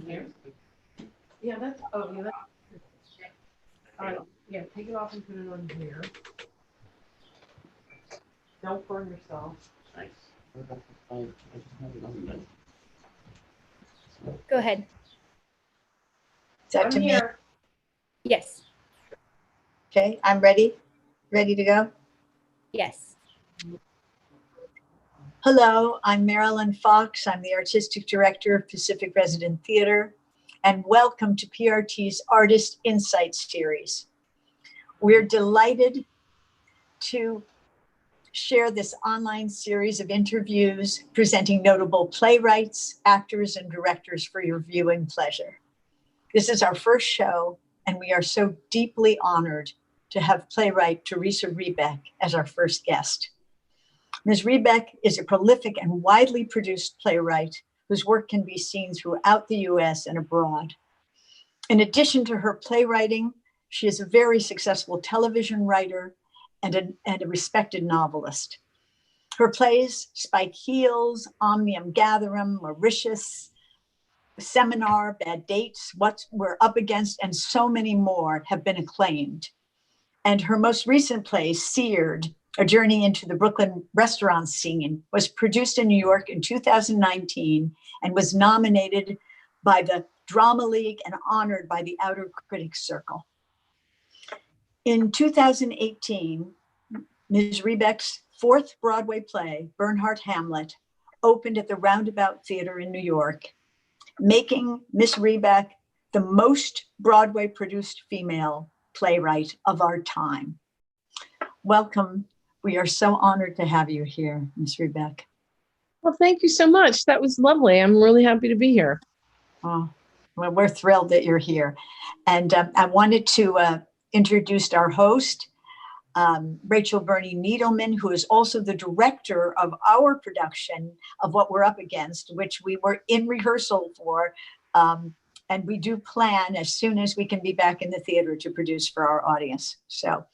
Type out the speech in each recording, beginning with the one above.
here. Yeah, that's, oh, yeah, yeah, take it off and put it on here. Don't burn yourself. Nice. Go ahead. Is that I'm to me? here. Yes. Okay, I'm ready. Ready to go? Yes. Hello, I'm Marilyn Fox. I'm the Artistic Director of Pacific Resident Theater, and welcome to PRT's Artist Insights series. We're delighted to share this online series of interviews presenting notable playwrights, actors, and directors for your viewing pleasure. This is our first show, and we are so deeply honored to have playwright Theresa Rebeck as our first guest. Ms. Rebeck is a prolific and widely produced playwright whose work can be seen throughout the US and abroad. In addition to her playwriting, she is a very successful television writer and a respected novelist. Her plays, Spike Heels, Omnium Gatherum, Mauritius, Seminar, Bad Dates, What We're Up Against, and so many more have been acclaimed. And her most recent play, Seared, A Journey into the Brooklyn Restaurant Scene, was produced in New York in 2019 and was nominated by the Drama League and honored by the Outer Critics Circle. In 2018, Ms. Rebeck's fourth Broadway play, Bernhardt Hamlet, opened at the Roundabout Theater in New York, making Ms. Rebeck the most Broadway produced female playwright of our time. Welcome. We are so honored to have you here, Ms. Rebeck. Well, thank you so much. That was lovely. I'm really happy to be here. Oh, well, we're thrilled that you're here. And I wanted to introduce our host, Rachel Bernie Needleman, who is also the director of our production of What We're Up Against, which we were in rehearsal for. And we do plan as soon as we can be back in the theater to produce for our audience. So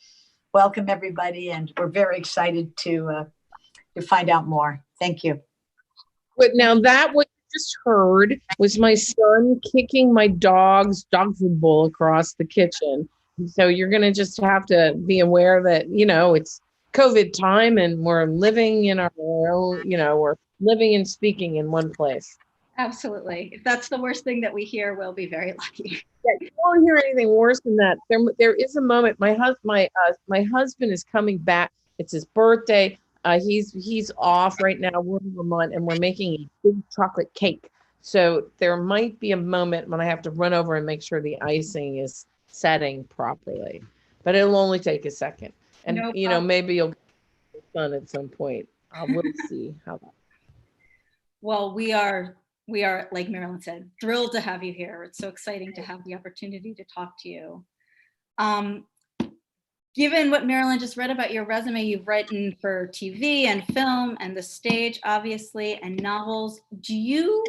welcome everybody. And we're very excited to find out more. Thank you. But now that what you just heard was my son kicking my dog's dog food bowl across the kitchen. So you're going to just have to be aware that, you know, it's COVID time and we're living in our own, you know, we're living and speaking in one place. Absolutely. If that's the worst thing that we hear, we'll be very lucky. Yeah, you won't hear anything worse than that. There is a moment. My husband is coming back. It's his birthday. He's off right now. We're in Vermont and we're making a big chocolate cake. So there might be a moment when I have to run over and make sure the icing is setting properly, but it'll only take a second. And No you know, maybe you'll get fun at some point. We'll see how that. Well, we are, like Marilyn said, thrilled to have you here. It's so exciting to have the opportunity to talk to you. Given what Marilyn just read about your resume, you've written for TV and film and the stage, obviously, and novels. Do you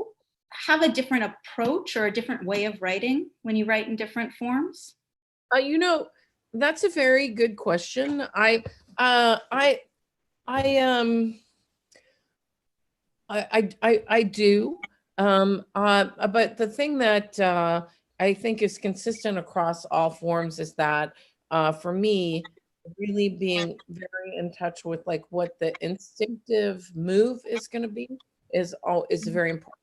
have a different approach or a different way of writing when you write in different forms? You know, that's a very good question. I do. But the thing that I think is consistent across all forms is that for me, really being very in touch with like what the instinctive move is going to be is very important.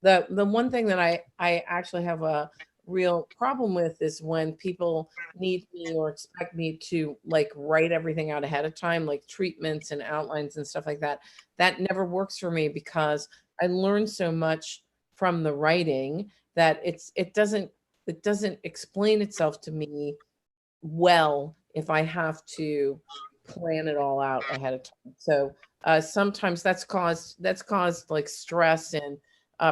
The one thing that I actually have a real problem with is when people need me or expect me to like write everything out ahead of time, like treatments and outlines and stuff like that. That never works for me because I learn so much from the writing that it doesn't explain itself to me well if I have to plan it all out ahead of time. So sometimes that's caused like stress in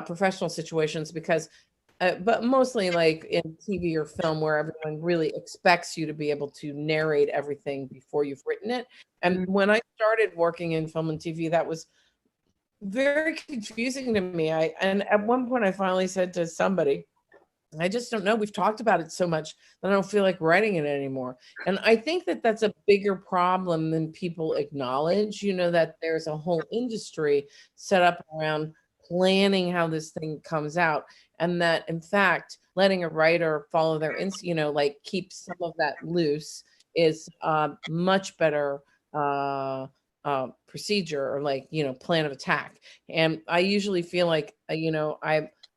professional situations because but mostly like in TV or film where everyone really expects you to be able to narrate everything before you've written it. And when I started working in film and TV, that was very confusing to me. And at one point I finally said to somebody, I just don't know. We've talked about it so much that I don't feel like writing it anymore. And I think that that's a bigger problem than people acknowledge, you know, that there's a whole industry set up around planning how this thing comes out, and that in fact letting a writer follow their like keep some of that loose is much better procedure, or like plan of attack. And I usually feel like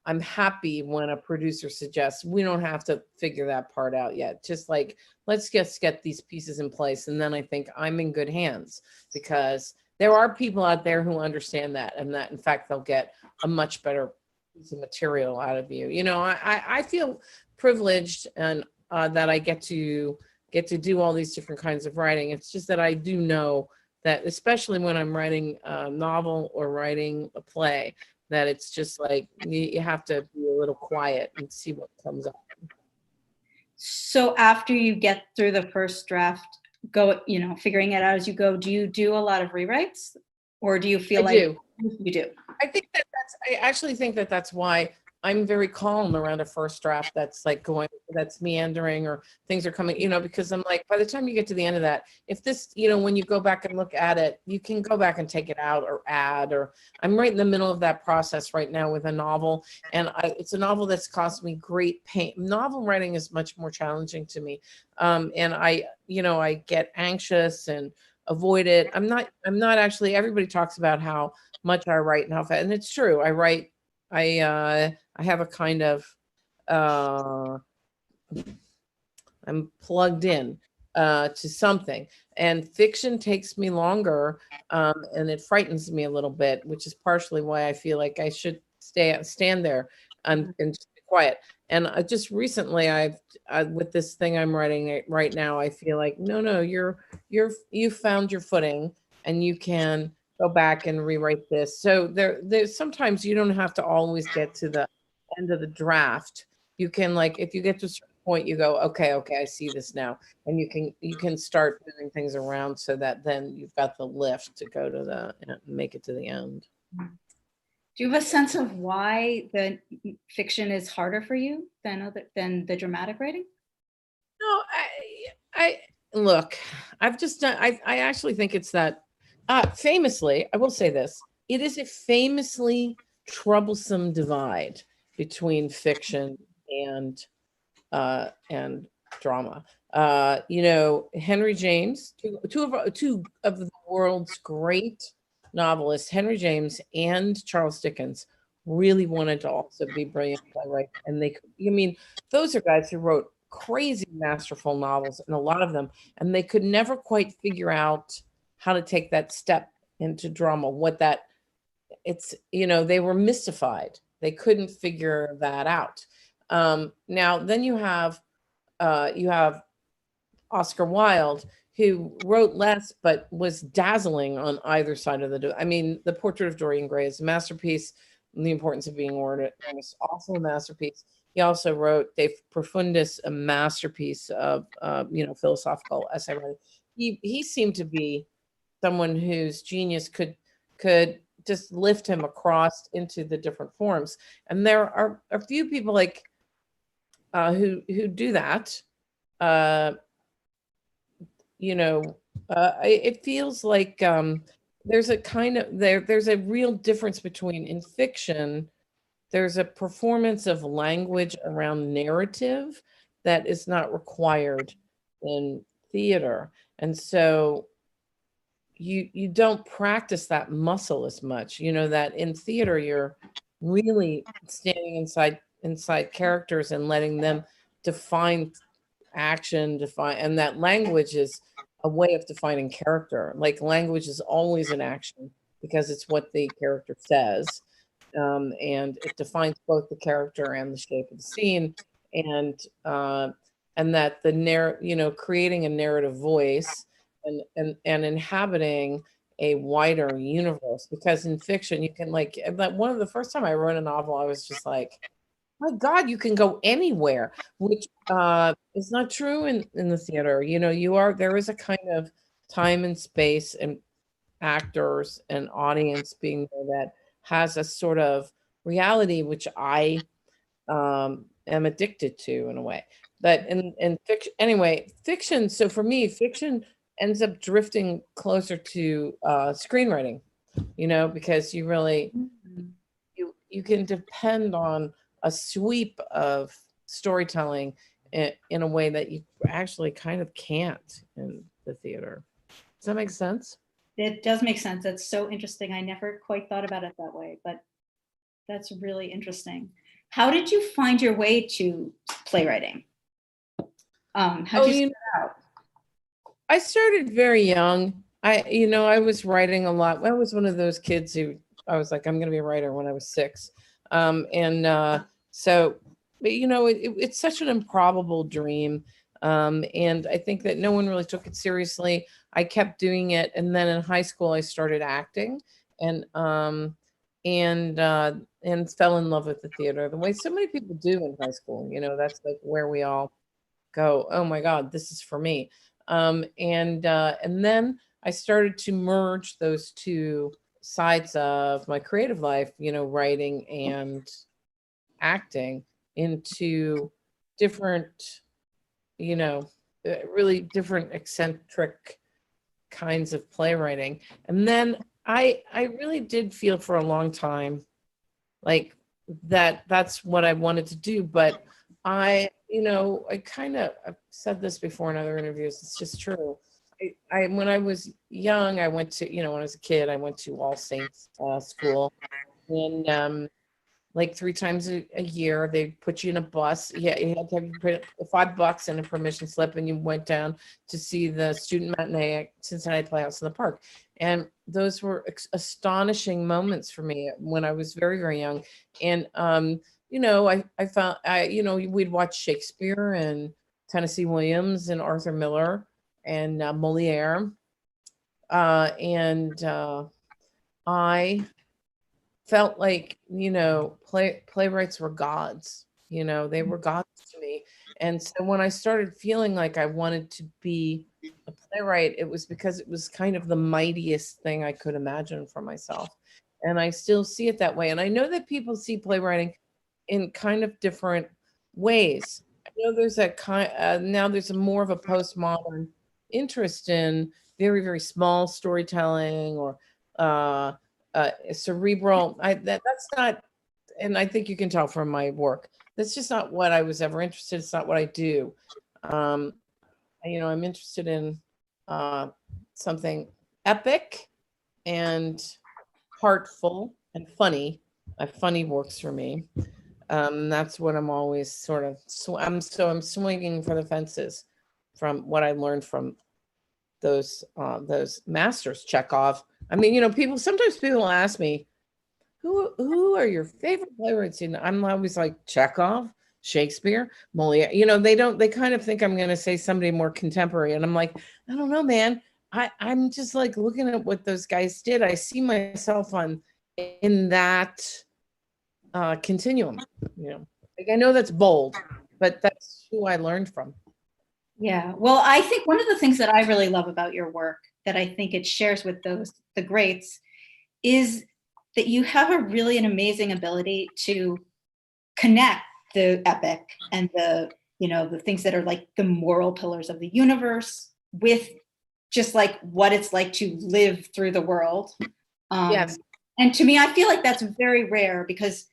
I'm happy when a producer suggests we don't have to figure that part out yet, just like let's just get these pieces in place, and then I think I'm in good hands, because there are people out there who understand that, and that in fact they'll get a much better piece of material out of you. I feel privileged, and that I get to do all these different kinds of writing. It's just that I do know that, especially when I'm writing a novel or writing a play, that it's just like you have to be a little quiet and see what comes up. So after you get through the first draft, figuring it out as you go, do you do a lot of rewrites, or do you feel like you do? I actually think that that's why I'm very calm around a first draft that's meandering, or things are coming, because I'm like, by the time you get to the end of that, if this, when you go back and look at it, you can go back and take it out or add, or I'm right in the middle of that process right now with a novel. And it's a novel that's cost me great pain. Novel writing is much more challenging to me. And I get anxious and avoid it. I'm not actually, everybody talks about how much I write and how fast, and it's true. I have a kind of, I'm plugged in to something, and fiction takes me longer, and it frightens me a little bit, which is partially why I feel like I should stand there and just be quiet. And just recently, with this thing I'm writing right now, I feel like no, you found your footing, and you can go back and rewrite this. So there's sometimes you don't have to always get to the end of the draft. You can, like, if you get to a certain point, you go, okay, I see this now, and you can start moving things around so that then you've got the lift to go to make it to the end. Do you have a sense of why the fiction is harder for you than the dramatic writing? No, I look, I've just done, I actually think it's that, famously, I will say this, it is a famously troublesome divide between fiction and drama. Henry James, two of the world's great novelists, Henry James and Charles Dickens, really wanted to also be brilliant playwrights, and those are guys who wrote crazy masterful novels, and a lot of them, and they could never quite figure out how to take that step into drama, they were mystified. They couldn't figure that out. Now then you have Oscar Wilde, who wrote less but was dazzling on either side of The Portrait of Dorian Gray is a masterpiece. The Importance of Being Earnest, also a masterpiece. He also wrote De Profundis, a masterpiece of philosophical essay writing. He seemed to be someone whose genius could just lift him across into the different forms. And there are a few people like who do that. It feels like there's a kind of there's a real difference between, in fiction, there's a performance of language around narrative that is not required in theater, and so you don't practice that muscle as much. That in theater you're really standing inside characters and letting them define action, and that language is a way of defining character. Like, language is always an action because it's what the character says, and it defines both the character and the shape of the scene, and that creating a narrative voice and inhabiting a wider universe. Because in fiction you can, like, one of the first time I wrote a novel, I was just like, my God, you can go anywhere, which is not true in the theater. There is a kind of time and space and actors and audience being there that has a sort of reality, which I am addicted to in a way. But in fiction, anyway, fiction. So for me, fiction ends up drifting closer to screenwriting, because you you can depend on a sweep of storytelling in a way that you actually kind of can't in the theater. Does that make sense? It does make sense. That's so interesting. I never quite thought about it that way, but that's really interesting. How did you find your way to playwriting? How did you start out? I started very young. I was writing a lot. I was one of those kids who I was like, I'm going to be a writer when I was 6. So, but it's such an improbable dream. And I think that no one really took it seriously. I kept doing it. And then in high school, I started acting and fell in love with the theater the way so many people do in high school. That's like where we all go, oh my God, this is for me. And then I started to merge those two sides of my creative life, writing and acting into different, really different eccentric kinds of playwriting. And then I really did feel for a long time like that's what I wanted to do. But I've said this before in other interviews, it's just true. When I was young, I went to, when I was a kid, I went to All Saints school. And like 3 times a year, they put you in a bus. Yeah, you had to put $5 in a permission slip, and you went down to see the student matinee at Cincinnati Playhouse in the Park. And those were astonishing moments for me when I was very, very young. And I found we'd watch Shakespeare and Tennessee Williams and Arthur Miller and Moliere, and I felt like playwrights were gods. They were gods to me. And so when I started feeling like I wanted to be a playwright, it was because it was kind of the mightiest thing I could imagine for myself. And I still see it that way. And I know that people see playwriting in kind of different ways. I know there's now there's more of a postmodern interest in very, very small storytelling or cerebral. That's not, and I think you can tell from my work, that's just not what I was ever interested in. It's not what I do. I'm interested in something epic and heartful and funny. Funny works for me. That's what I'm always sort of. I'm swinging for the fences from what I learned from those masters, Chekhov. I mean, sometimes people ask me, who are your favorite playwrights? And I'm always like Chekhov, Shakespeare, Moliere. They kind of think I'm going to say somebody more contemporary. And I'm like, I don't know, man. I'm just like looking at what those guys did. I see myself in that continuum. Like, I know that's bold, but that's who I learned from. Yeah, well, I think one of the things that I really love about your work that I think it shares with the greats is that you have an amazing ability to connect the epic and the things that are like the moral pillars of the universe with just like what it's like to live through the world. Yes. And to me, I feel like that's very rare because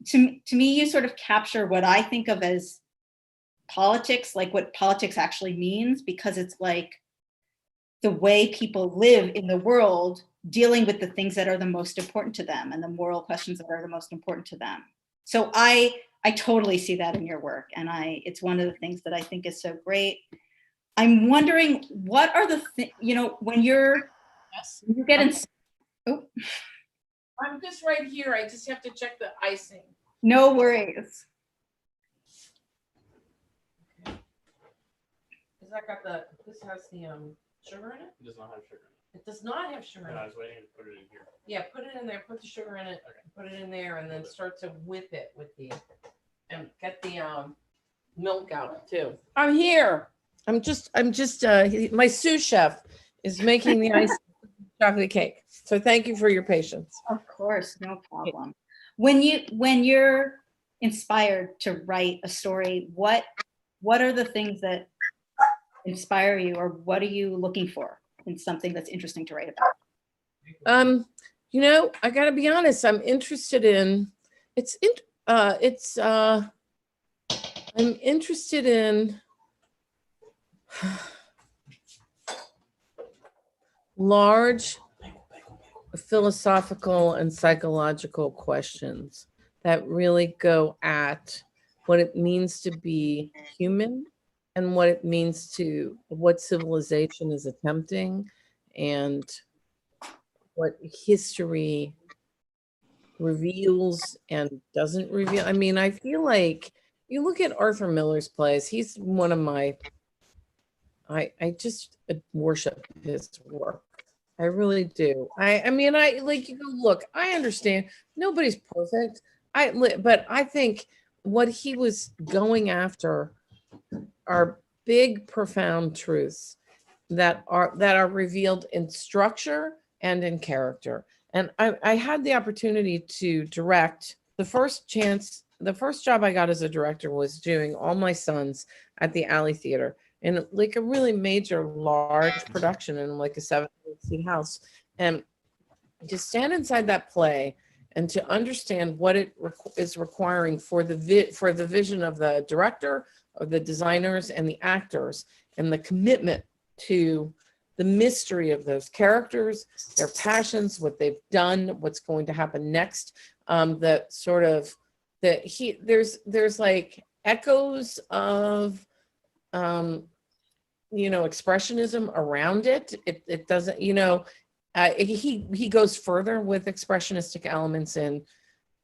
to me, you sort of capture what I think of as politics, like what politics actually means, because it's like the way people live in the world, dealing with the things that are the most important to them and the moral questions that are the most important to them. So I totally see that in your work, and it's one of the things that I think is so great. I'm wondering, what are the when you get in. Oh, I'm just right here. I just have to check the icing. No worries. This has the sugar in it? It does not have sugar in It does not have sugar it. in I it. was waiting to put it in here. Yeah, put it in there, put the sugar in it, put it in there, and then start to whip it and get the milk out too. I'm here. I'm just my sous chef is making the ice chocolate cake. So thank you for your patience. Of course, no problem. When you're inspired to write a story, what are the things that inspire you, or what are you looking for in something that's interesting to write about? You know, I gotta be honest, I'm interested in, I'm interested in large philosophical and psychological questions that really go at what it means to be human and what it means to what civilization is attempting and what history reveals and doesn't reveal. I mean, I feel like you look at Arthur Miller's plays, he's one of my, I just worship his work. I really do. I mean, I like, you go, look, I understand nobody's perfect. But I think what he was going after are big, profound truths that are revealed in structure and in character. And I had the opportunity to direct. The first job I got as a director was doing All My Sons at the Alley Theater, in like a really major, large production in like a 700-seat house. And to stand inside that play and to understand what it is requiring for the vision of the director, of the designers and the actors, and the commitment to the mystery of those characters, their passions, what they've done, what's going to happen next. The sort of there's like echoes of expressionism around it. It doesn't, he goes further with expressionistic elements in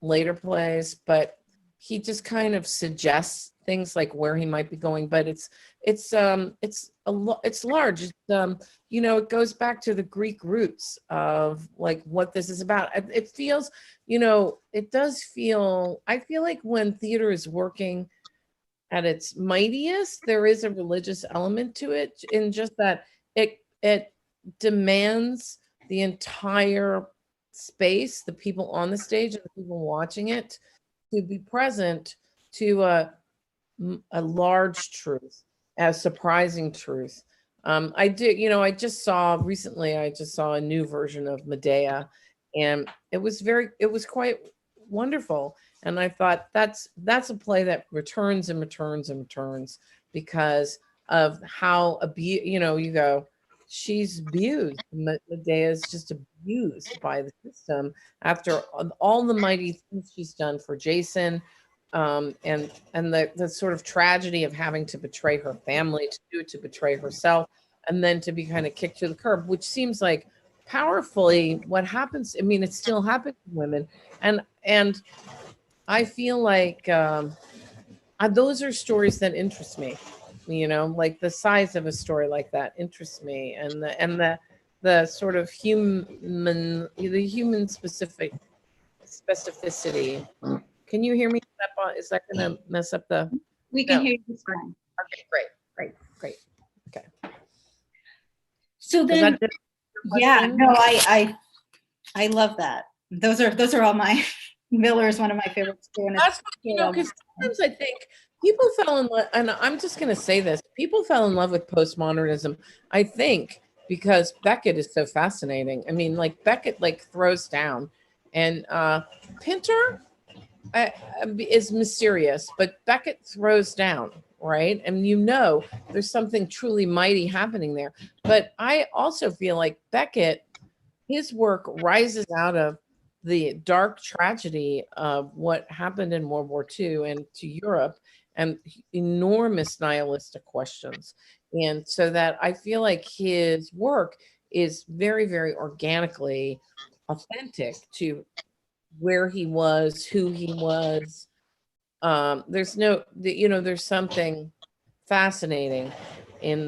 later plays, but he just kind of suggests things like where he might be going. But it's large. It goes back to the Greek roots of like what this is about. It feels, it does feel. I feel like when theater is working at its mightiest, there is a religious element to it, in just that it demands the entire space, the people on the stage and the people watching it, to be present to a large truth, a surprising truth. I just saw a new version of Medea, and it was quite wonderful. And I thought that's a play that returns and returns and returns because of how you go, she's abused. Medea is just abused by the system after all the mighty things she's done for Jason, and the sort of tragedy of having to betray her family, to betray herself, and then to be kind of kicked to the curb, which seems like powerfully what happens. I mean, it still happens to women, and I feel like those are stories that interest me. Like the size of a story like that interests me, and the sort of human specificity. Can you hear me? Is that going to mess up the? We can No. hear you just fine. Okay, great. Okay. So Does then, that answer your yeah, question? no, I love that. Those are all my. Miller is one of my favorites too. And That's because sometimes I think people fell in love, and I'm just going to say this: people fell in love with postmodernism. I think because Beckett is so fascinating. I mean, like Beckett throws down, and Pinter is mysterious, but Beckett throws down, right? And there's something truly mighty happening there. But I also feel like Beckett, his work rises out of the dark tragedy of what happened in World War II and to Europe, and enormous nihilistic questions. And so that I feel like his work is very, very organically authentic to where he was, who he was. There's something fascinating in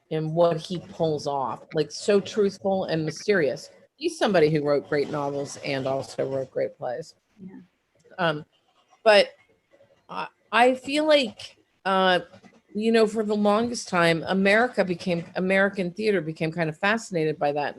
what he pulls off, like so truthful and mysterious. He's somebody who wrote great novels and also wrote great plays. Yeah. But I feel like, for the longest time, American theater became kind of fascinated by that.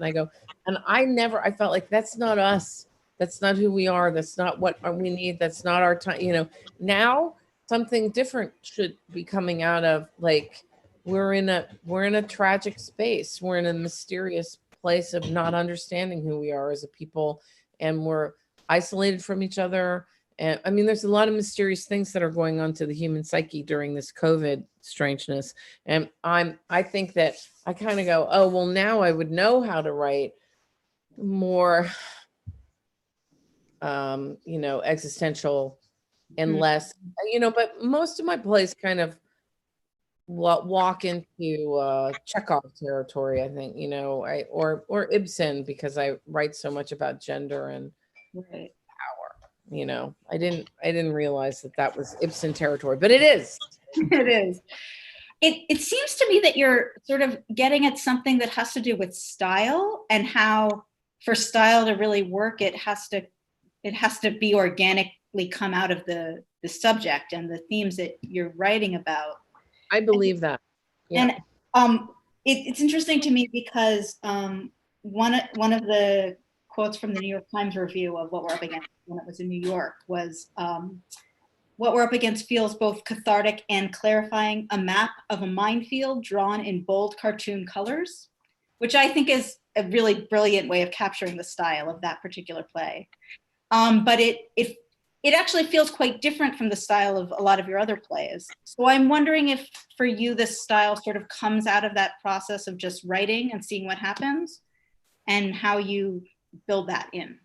And I felt like that's not us. That's not who we are. That's not what we need. That's not our time. Now something different should be coming out of, like, we're in a tragic space. We're in a mysterious place of not understanding who we are as a people, and we're isolated from each other. And I mean, there's a lot of mysterious things that are going on to the human psyche during this COVID strangeness. And I think that I kind of go, oh, well, now I would know how to write more, existential and less, but most of my plays kind of walk into Chekhov territory, I think, or Ibsen, because I write so much about gender and Right. power. I didn't realize that was Ibsen territory, but it is. It is. It seems to me that you're sort of getting at something that has to do with style, and how for style to really work, it has to be organically come out of the subject and the themes that you're writing about. I believe that. Yeah. And it's interesting to me because one of the quotes from the New York Times review of What We're Up Against when it was in New York was, what we're up against feels both cathartic and clarifying, a map of a minefield drawn in bold cartoon colors, which I think is a really brilliant way of capturing the style of that particular play. But it actually feels quite different from the style of a lot of your other plays. So I'm wondering if for you, this style sort of comes out of that process of just writing and seeing what happens, and how you build that in.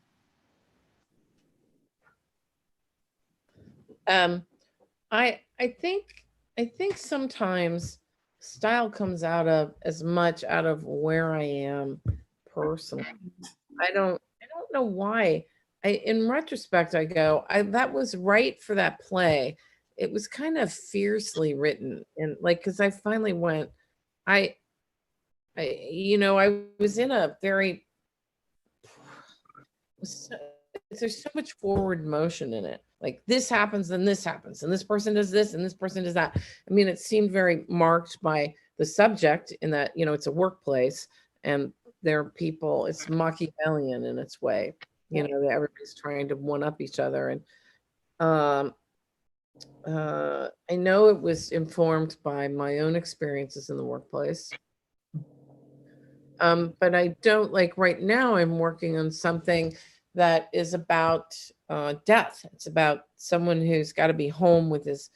I think sometimes style comes as much out of where I am personally. I don't know why. In retrospect, I go, that was right for that play. It was kind of fiercely written, and because I finally went, I was in a very, there's so much forward motion in it. Like this happens, then this happens, and this person does this, and this person does that. I mean, it seemed very marked by the subject in that, it's a workplace, and there are people, it's Machiavellian in its way, that everybody's trying to one up each other. And I know it was informed by my own experiences in the workplace. But I don't, right now I'm working on something that is about death. It's about someone who's got to be home with his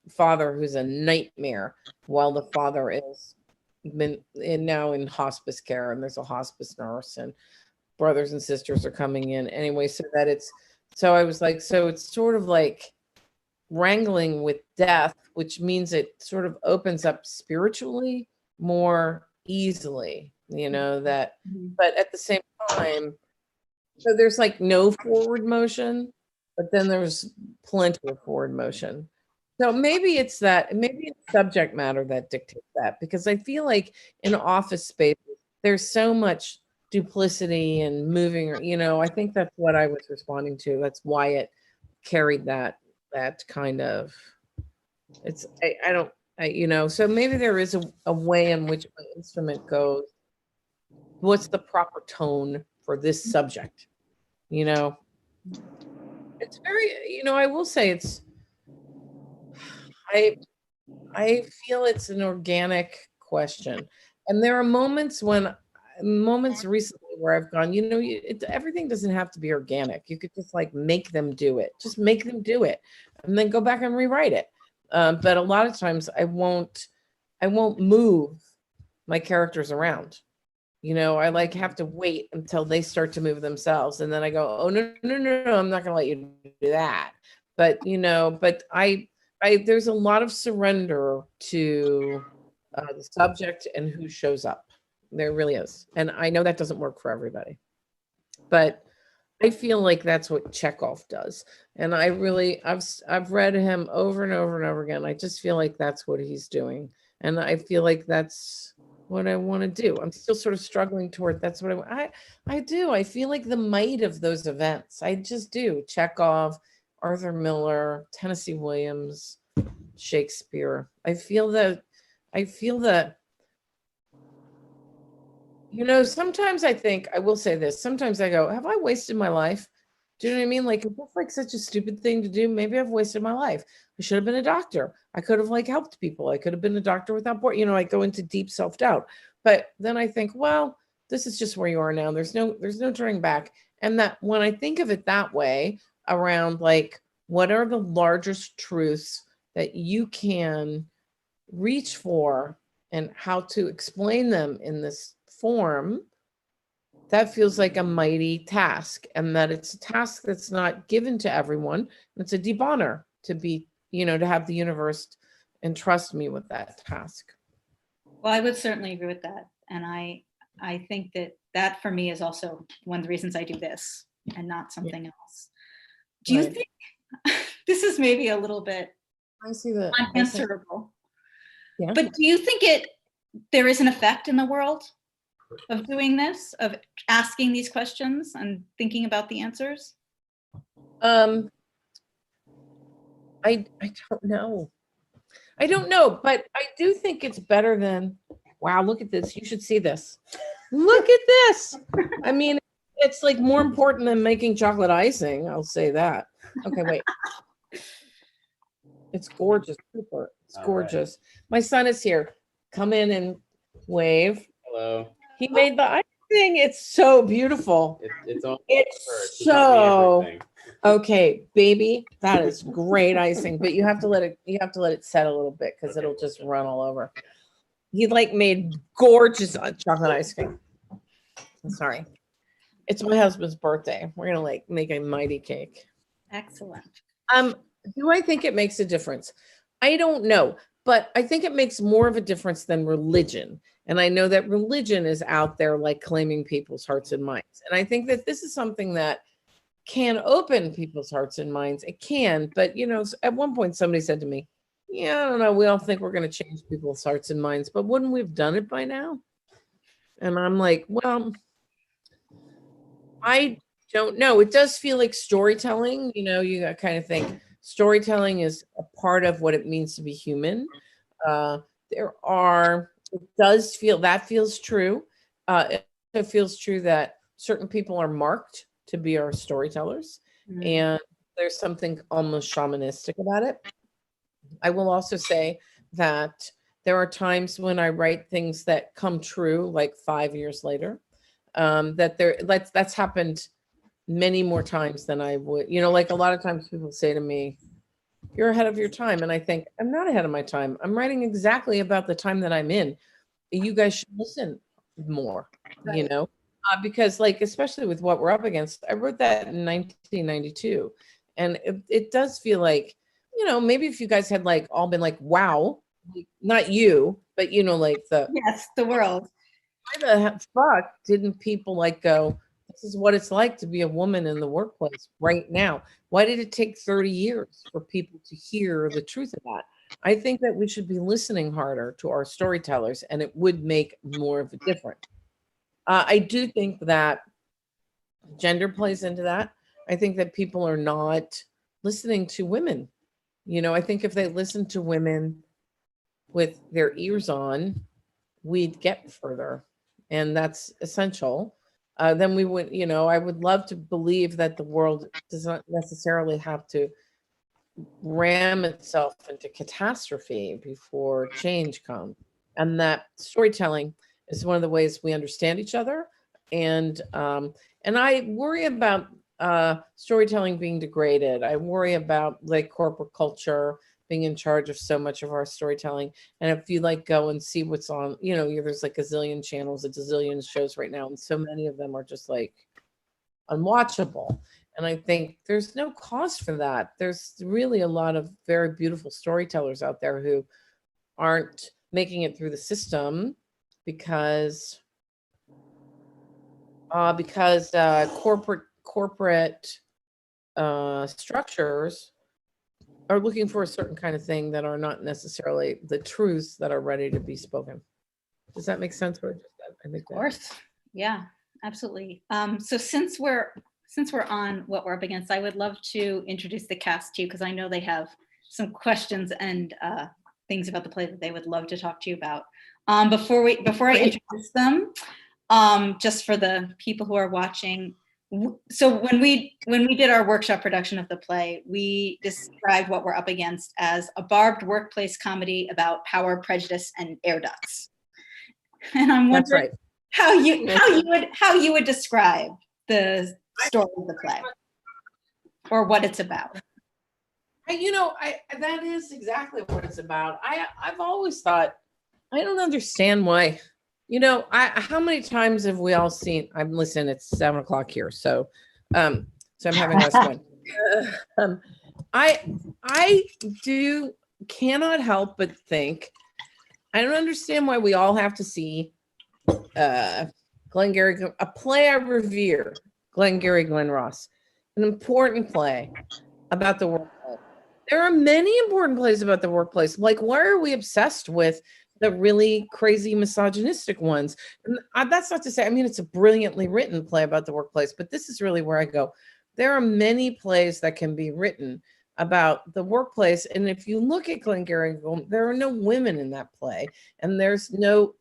father, who's a nightmare, while the father is now in hospice care, and there's a hospice nurse, and brothers and sisters are coming in anyway. So I was like, so it's sort of like wrangling with death, which means it sort of opens up spiritually more easily, that, but at the same time, so there's no forward motion, but then there's plenty of forward motion. So maybe it's subject matter that dictates that, because I feel like in office space, there's so much duplicity and moving, I think that's what I was responding to. That's why it carried that kind of, so maybe there is a way in which my instrument goes, what's the proper tone for this subject? It's very, I will say I feel it's an organic question. And there are moments recently where I've gone, everything doesn't have to be organic. You could just make them do it. Just make them do it, and then go back and rewrite it. But a lot of times I won't move my characters around. I have to wait until they start to move themselves, and then I go, oh no, I'm not going to let you do that. But but I there's a lot of surrender to the subject and who shows up. There really is, and I know that doesn't work for everybody, but I feel like that's what Chekhov does, and I've read him over and over and over again. I just feel like that's what he's doing, and I feel like that's what I want to do. I'm still sort of struggling toward that's what I do. I feel like the might of those events. I just do. Chekhov, Arthur Miller, Tennessee Williams, Shakespeare. I feel that sometimes I think, I will say this, sometimes I go, have I wasted my life? Do you know what I mean? Is this such a stupid thing to do? Maybe I've wasted my life. I should have been a doctor. I could have helped people. I could have been a doctor without board. I go into deep self-doubt. But then I think, well, this is just where you are now. There's no turning back. And that when I think of it that way, around like, what are the largest truths that you can reach for and how to explain them in this form, that feels like a mighty task, and that it's a task that's not given to everyone. It's a deep honor to be, to have the universe entrust me with that task. Well, I would certainly agree with that. And I think that for me is also one of the reasons I do this and not something else. Do you Right. think this is maybe a little bit I see that. unanswerable? Yeah. But do you think there is an effect in the world of doing this, of asking these questions and thinking about the answers? I don't know. I don't know, but I do think it's better than, wow, look at this. You should see this. Look at this. I mean, it's like more important than making chocolate icing. I'll say that. Okay, wait. It's gorgeous. Super. It's All gorgeous. My son is here. Come in and wave. Hello. He made the icing. It's so beautiful. It's all It's first. He taught me so everything. okay, baby. That is great icing, but you have to let it set a little bit because Okay. it'll just run all over. He like made gorgeous chocolate ice cream. I'm sorry. It's my husband's birthday. We're gonna like make a mighty cake. Excellent. Do I think it makes a difference? I don't know, but I think it makes more of a difference than religion. And I know that religion is out there like claiming people's hearts and minds. And I think that this is something that can open people's hearts and minds. It can, but at one point somebody said to me, yeah, I don't know, we all think we're going to change people's hearts and minds, but wouldn't we have done it by now? And I'm like, well, I don't know. It does feel like storytelling, you got kind of think storytelling is a part of what it means to be human. It does feel, that feels true. It also feels true that certain people are marked to be our storytellers. And there's something almost shamanistic about it. I will also say that there are times when I write things that come true, like 5 years later. That's happened many more times than I would, like a lot of times people say to me, you're ahead of your time. And I think I'm not ahead of my time. I'm writing exactly about the time that I'm in. You guys should listen more, Right. because like, especially with what we're up against, I wrote that in 1992. And it does feel like, maybe if you guys had like all been like, wow, not you, but like Yes, the world. why the fuck didn't people like go, this is what it's like to be a woman in the workplace right now? Why did it take 30 years for people to hear the truth of that? I think that we should be listening harder to our storytellers, and it would make more of a difference. I do think that gender plays into that. I think that people are not listening to women. I think if they listened to women with their ears on, we'd get further. And that's essential. Then we would, I would love to believe that the world does not necessarily have to ram itself into catastrophe before change comes. And that storytelling is one of the ways we understand each other. And I worry about storytelling being degraded. I worry about like corporate culture being in charge of so much of our storytelling. And if you like go and see what's on, there's like a zillion channels, a zillion shows right now, and so many of them are just like unwatchable. And I think there's no cause for that. There's really a lot of very beautiful storytellers out there who aren't making it through the system because corporate structures are looking for a certain kind of thing that are not necessarily the truths that are ready to be spoken. Does that make sense? What I just said? I think Of course. Yeah, absolutely. So since we're on what we're up against, I would love to introduce the cast to you because I know they have some questions and things about the play that they would love to talk to you about. Before I introduce them, just for the people who are watching, so when we did our workshop production of the play, we described what we're up against as a barbed workplace comedy about power, prejudice, and air ducts. And I'm wondering, That's right. how you would describe the story of the play or what it's about. That is exactly what it's about. I've always thought, I don't understand why. How many times have we all seen? I'm listening. It's 7:00 here, so I'm having less fun. I cannot help but think, I don't understand why we all have to see Glengarry, a play I revere, Glengarry Glen Ross, an important play about the workplace. There are many important plays about the workplace. Like, why are we obsessed with the really crazy misogynistic ones? And that's not to say, I mean, it's a brilliantly written play about the workplace, but this is really where I go. There are many plays that can be written about the workplace. And if you look at Glengarry, there are no women in that play. And there's no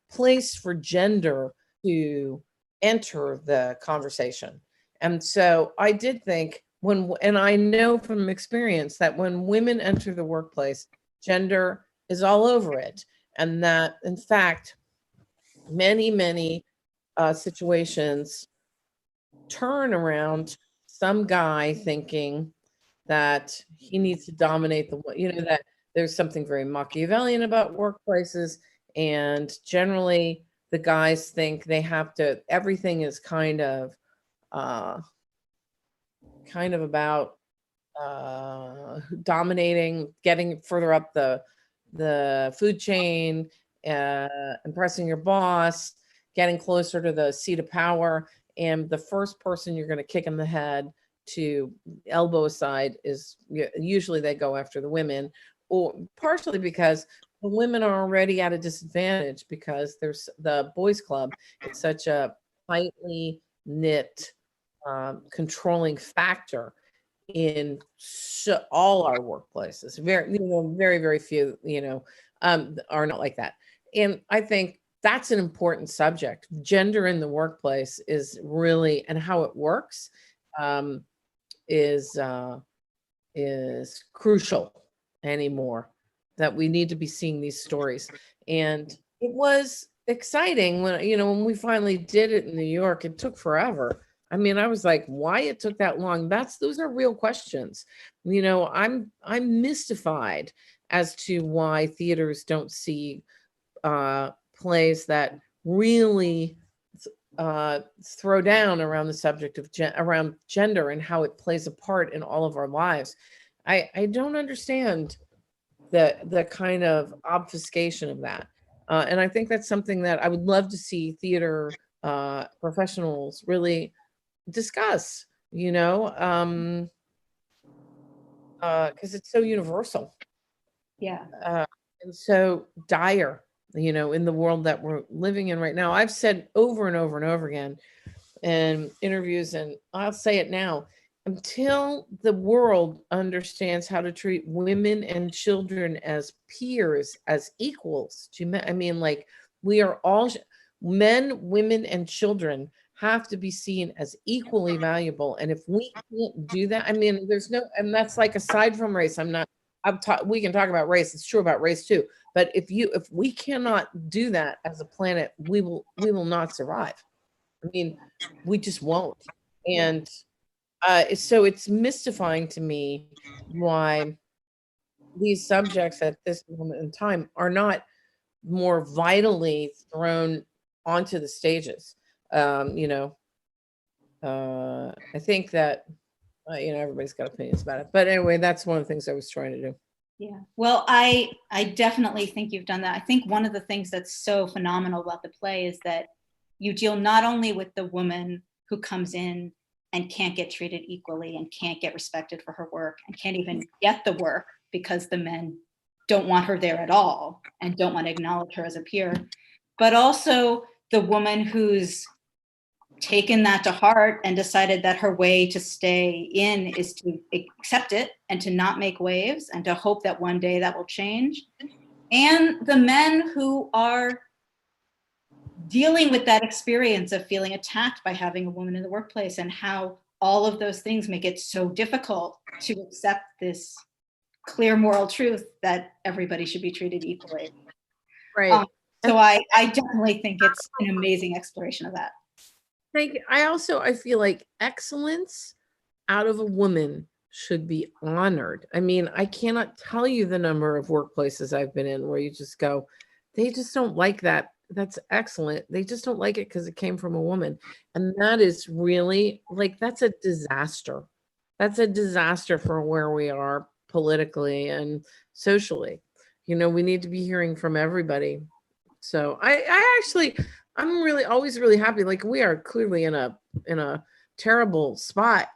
place for gender to enter the conversation. And so I did think, and I know from experience that when women enter the workplace, gender is all over it. And that, in fact, many situations turn around some guy thinking that he needs to dominate that there's something very Machiavellian about workplaces. And generally, the guys think they have to, everything is kind of about dominating, getting further up the food chain, impressing your boss, getting closer to the seat of power. And the first person you're going to kick in the head to elbow aside is usually they go after the women, or partially because the women are already at a disadvantage because there's the boys club. It's such a tightly knit, controlling factor in all our workplaces. Very few, are not like that. And I think that's an important subject. Gender in the workplace is really, and how it works, is crucial anymore, that we need to be seeing these stories. And it was exciting when we finally did it in New York. It took forever. I mean, I was like, why it took that long? Those are real questions. I'm mystified as to why theaters don't see plays that really throw down around the subject of around gender and how it plays a part in all of our lives. I don't understand the kind of obfuscation of that. And I think that's something that I would love to see theater professionals really discuss, because it's so universal. Yeah. And so dire, in the world that we're living in right now. I've said over and over and over again in interviews, and I'll say it now, until the world understands how to treat women and children as peers, as equals to men. I mean, like, we are all men, women, and children have to be seen as equally valuable. And if we can't do that, I mean, and that's like, aside from race, we can talk about race. It's true about race too. But if we cannot do that as a planet, we will not survive. I mean, we just won't. And so it's mystifying to me why these subjects at this moment in time are not more vitally thrown onto the stages. I think that everybody's got opinions about it, but anyway, that's one of the things I was trying to do. Yeah, well, I definitely think you've done that. I think one of the things that's so phenomenal about the play is that you deal not only with the woman who comes in and can't get treated equally and can't get respected for her work and can't even get the work because the men don't want her there at all and don't want to acknowledge her as a peer, but also the woman who's taken that to heart and decided that her way to stay in is to accept it and to not make waves and to hope that one day that will change. And the men who are dealing with that experience of feeling attacked by having a woman in the workplace, and how all of those things make it so difficult to accept this clear moral truth that everybody should be treated equally. Right. So I definitely think it's an amazing exploration of that. I feel like excellence out of a woman should be honored. I mean, I cannot tell you the number of workplaces I've been in where you just go, they just don't like that. That's excellent. They just don't like it because it came from a woman. And that is really like, that's a disaster. That's a disaster for where we are politically and socially. You know, we need to be hearing from everybody. So I'm really always really happy. Like we are clearly in a terrible spot.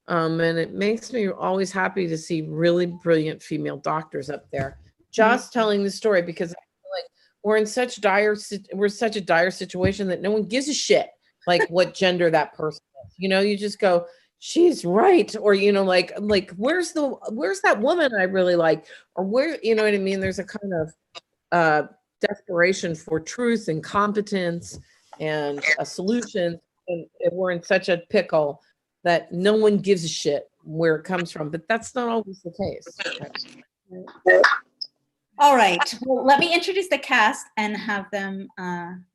And it makes me always happy to see really brilliant female doctors up there just telling the story, because I feel like we're such a dire situation that no one gives a shit like what gender that person is. You know, you just go, she's right. Or, you know, like where's that woman I really like? Or where, you know what I mean? There's a kind of desperation for truth and competence and a solution. And we're in such a pickle that no one gives a shit where it comes from, but that's not always the case. All right, well, let me introduce the cast and have them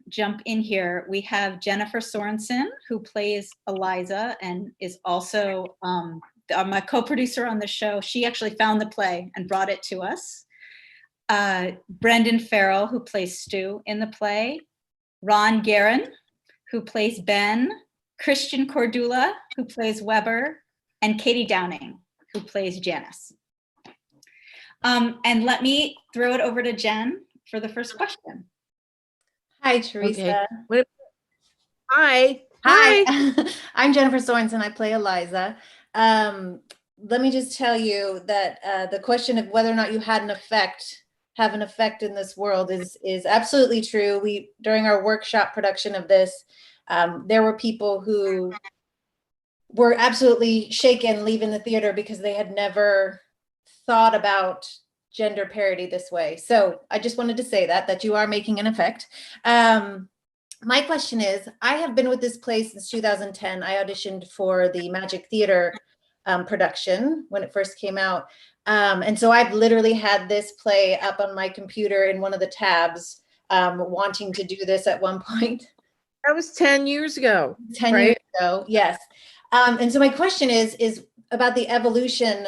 jump in here. We have Jennifer Sorensen, who plays Eliza and is also my co-producer on the show. She actually found the play and brought it to us. Brendan Farrell, who plays Stu in the play. Ron Guerin, who plays Ben. Christian Cordula, who plays Weber. And Katie Downing, who plays Janice. And let me throw it over to Jen for the first question. Hi, Theresa. Okay. Hi. I'm Jennifer Sorensen. I play Eliza. Let me just tell you that the question of whether or not you have an effect in this world is absolutely true. During our workshop production of this, there were people who were absolutely shaken leaving the theater because they had never thought about gender parity this way. So I just wanted to say that you are making an effect. My question is, I have been with this play since 2010. I auditioned for the Magic Theater production when it first came out. And so I've literally had this play up on my computer in one of the tabs, wanting to do this at one point. That was 10 years ago. 10 years ago, yes. And so my question is about the evolution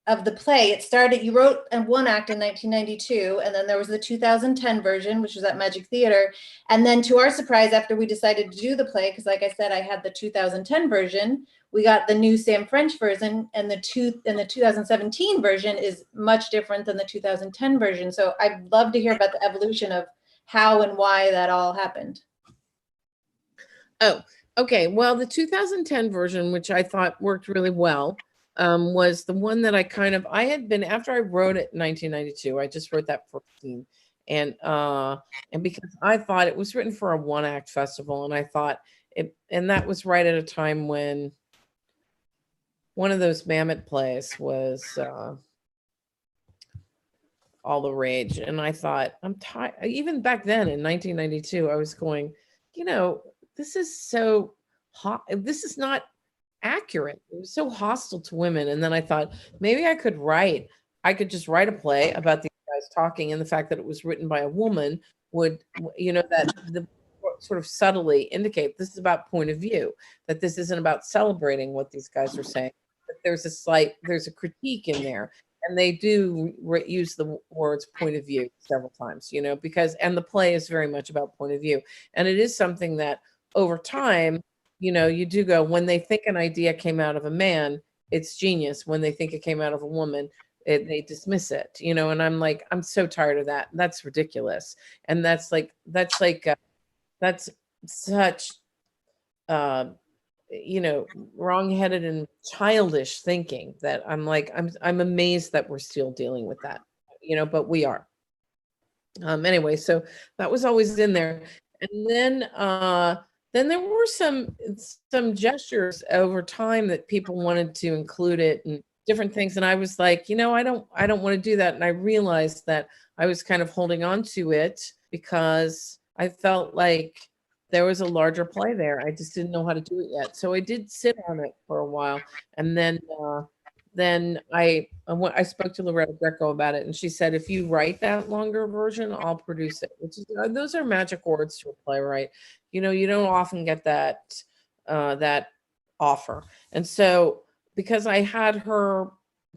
of the play. It started, you wrote one act in 1992, and then there was the 2010 version, which was at Magic Theater. And then to our surprise, after we decided to do the play, because like I said, I had the 2010 version, we got the new Sam French version, and the 2017 version is much different than the 2010 version. So I'd love to hear about the evolution of how and why that all happened. Oh, okay. Well, the 2010 version, which I thought worked really well, was the one that I had been, after I wrote it in 1992, I just wrote that 14. And because I thought it was written for a one-act festival, and I thought and that was right at a time when one of those Mammoth plays was all the rage. And I thought, I'm tired. Even back then in 1992, I was going, you know, this is so hot. This is not accurate. It was so hostile to women. And then I thought maybe I could just write a play about these guys talking, and the fact that it was written by a woman would, you know, that the sort of subtly indicate this is about point of view, that this isn't about celebrating what these guys are saying. But there's a critique in there. And they do use the words point of view several times, you know, and the play is very much about point of view. And it is something that over time, you know, you do go, when they think an idea came out of a man, it's genius. When they think it came out of a woman, they dismiss it, you know. And I'm like, I'm so tired of that. That's ridiculous. And that's such, you know, wrong-headed and childish thinking that I'm like, I'm amazed that we're still dealing with that, you know, but we are. Anyway, so that was always in there. And then there were some gestures over time that people wanted to include it and different things. And I was like, you know, I don't want to do that. And I realized that I was kind of holding on to it because I felt like there was a larger play there. I just didn't know how to do it yet. So I did sit on it for a while. And then then I spoke to Loretta Greco about it, and she said, if you write that longer version, I'll produce it. Which is, those are magic words to a playwright. You know, you don't often get that offer. And so, because I had her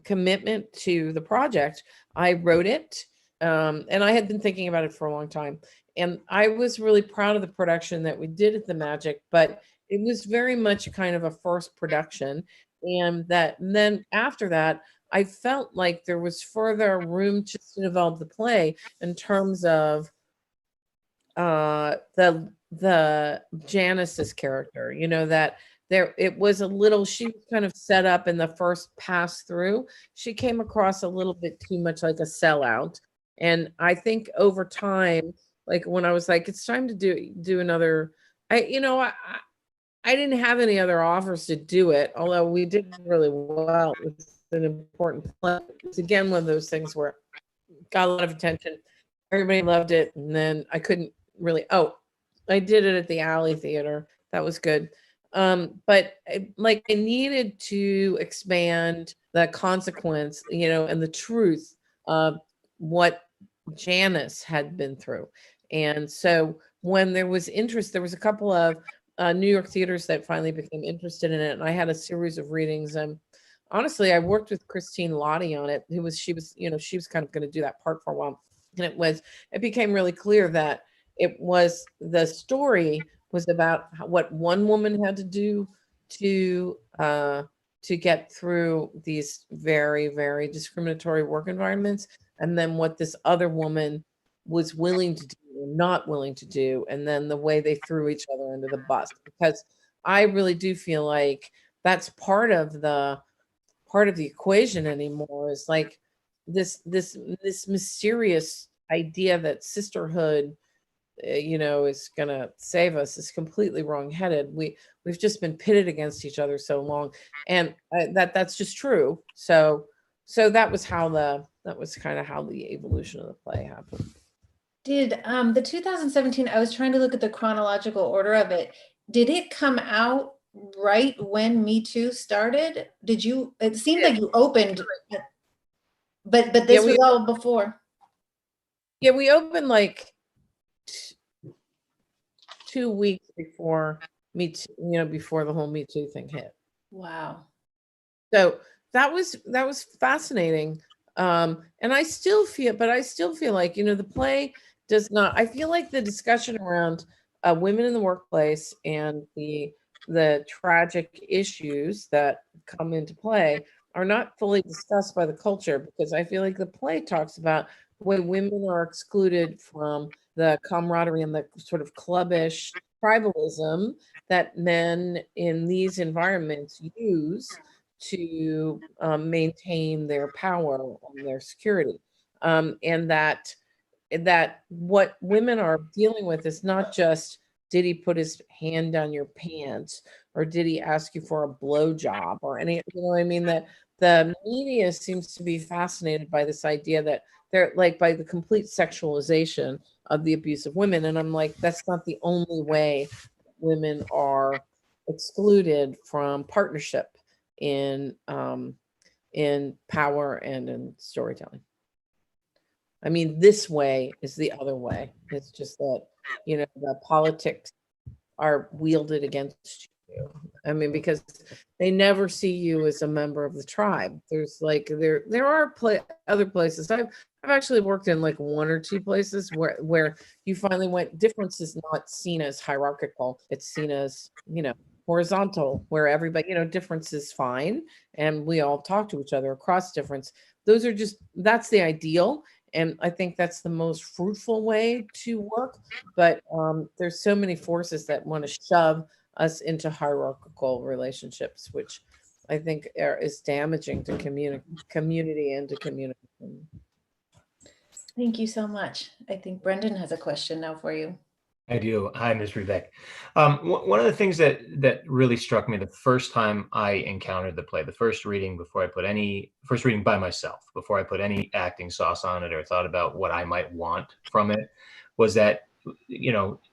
commitment to the project, I wrote it, and I had been thinking about it for a long time. And I was really proud of the production that we did at the Magic, but it was very much kind of a first production. And then after that, I felt like there was further room to develop the play in terms of the Janice's character, you know, that there it was a little, she was kind of set up in the first pass through. She came across a little bit too much like a sellout. And I think over time, like when I was like, it's time to do another, I didn't have any other offers to do it, although we did really well. It was an important play. It's again one of those things where it got a lot of attention. Everybody loved it. And then I couldn't really, I did it at the Alley Theater. That was good. But I needed to expand the consequence, you know, and the truth of what Janice had been through. And so when there was interest, there was a couple of New York theaters that finally became interested in it. And I had a series of readings. And honestly, I worked with Christine Lottie on it, she was kind of going to do that part for a while. And it became really clear that the story was about what one woman had to do to get through these very, very discriminatory work environments, and then what this other woman was willing to do or not willing to do, and then the way they threw each other under the bus. Because I really do feel like that's part of the equation anymore, is like this mysterious idea that sisterhood is gonna save us is completely wrong-headed. We've just been pitted against each other so long, and that's just true. So that was kind of how the evolution of the play happened. Did the 2017, I was trying to look at the chronological order of it. Did it come out right when Me Too started? It seemed like you opened, but this was all before. Yeah, we opened like 2 weeks before Me Too, before the whole Me Too thing hit. Wow. So that was fascinating. And I still feel like, the play does not, I feel like the discussion around women in the workplace and the tragic issues that come into play are not fully discussed by the culture, because I feel like the play talks about the way women are excluded from the camaraderie and the sort of clubbish tribalism that men in these environments use to maintain their power and their security, and that what women are dealing with is not just, did he put his hand down your pants, or did he ask you for a blowjob, or any, what I mean? That the media seems to be fascinated by this idea that they're like, by the complete sexualization of the abuse of women. And I'm like, that's not the only way women are excluded from partnership in power and in storytelling. I mean, this way is the other way. It's just that, the politics are wielded against you. I mean, because they never see you as a member of the tribe. There's like, there are other places. I've actually worked in like 1 or 2 places where you finally went, difference is not seen as hierarchical. It's seen as, horizontal, where everybody, difference is fine. And we all talk to each other across difference. That's the ideal. And I think that's the most fruitful way to work. But there's so many forces that want to shove us into hierarchical relationships, which I think is damaging to community and to communication. Thank you so much. I think Brendan has a question now for you. I do. Hi, Ms. Rebeck. One of the things that really struck me the first time I encountered the play, the first reading by myself, before I put any acting sauce on it or thought about what I might want from it, was that,